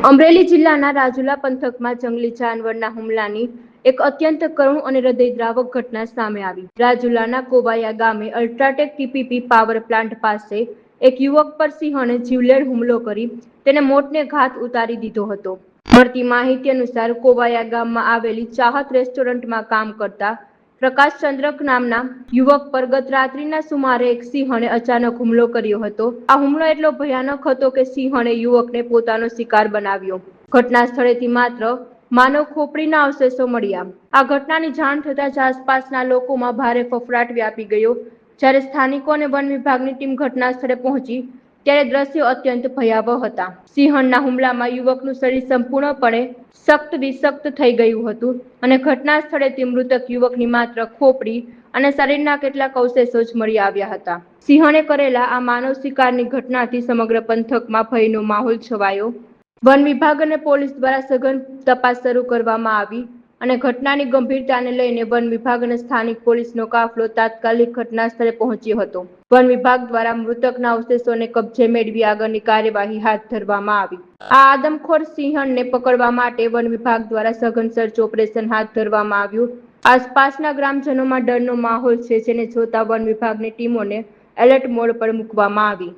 અમરેલી જિલ્લાના રાજુલા પંથકમાં જંગલી જાનવરના હુમલાની એક અત્યંત કરુણ અને હૃદયદ્રાવક ઘટના સામે આવી। રાજુલાના કોબાયા ગામે અલ્ટ્રાટેક ટીપીપી પાવર પ્લાન્ટ પાસે એક યુવક પર સિંહણે જીવલેણ હુમલો કરી તેને મોતને ઘાટ ઉતારી દીધો હતો। મળતી માહિતી અનુસાર કોબાયા ગામમાં આવેલી ચાહત રેસ્ટોરન્ટમાં કામ કરતા પ્રકાશ ચંદ્રક નામના યુવક પર ગત રાત્રિના સુમારે એક સિંહણે અચાનક હુમલો કર્યો હતો। આ હુમલો એટલો ભયાનક હતો કે સિંહણે યુવકને પોતાનો શિકાર બનાવ્યો। ઘટના સ્થળેથી માત્ર માનવ ખોપડીના અવશેષો મળ્યા। આ ઘટનાની જાણ થતાં જ આસપાસના લોકોમાં ભારે ફફડાટ વ્યાપી ગયો। જ્યારે સ્થાનિકો અને વન વિભાગની ટીમ ઘટના સ્થળે પહોંચી ત્યારે દ્રશ્યો અત્યંત ભયાવહ હતા। સિંહણના હુમલામાં યુવકનું શરીર સંપૂર્ણપણે સખ્ત વિષક્ત થઈ ગયું હતું અને ઘટના સ્થળેથી મૃતક યુવકની માત્ર ખોપડી અને શરીરના કેટલાક અવશેષો જ મળી આવ્યા હતા। સિંહણે કરેલા આ માનવ શિકારની ઘટનાથી સમગ્ર પંથકમાં ભયનો માહોલ છવાયો। વન વિભાગ અને પોલીસ દ્વારા સઘન તપાસ શરૂ કરવામાં આવી અને ઘટનાની ગંભીરતાને લઈને વન વિભાગ અને સ્થાનિક પોલીસનો કાફલો તાત્કાલિક ઘટના સ્થળે પહોંચ્યો હતો। વન વિભાગ દ્વારા મૃતકના અવશેષોને કબજે મેળવી આગળની કાર્યવાહી હાથ ધરવામાં આવી। આ આદમખોર સિંહણને પકડવા માટે વન વિભાગ દ્વારા સઘન સર્ચ ઓપરેશન હાથ ધરવામાં આવ્યું। આસપાસના ગ્રામજનોમાં ડરનો માહોલ છે, જેને જોતા વન વિભાગની ટીમોને એલર્ટ મોડ પર મૂકવામાં આવી।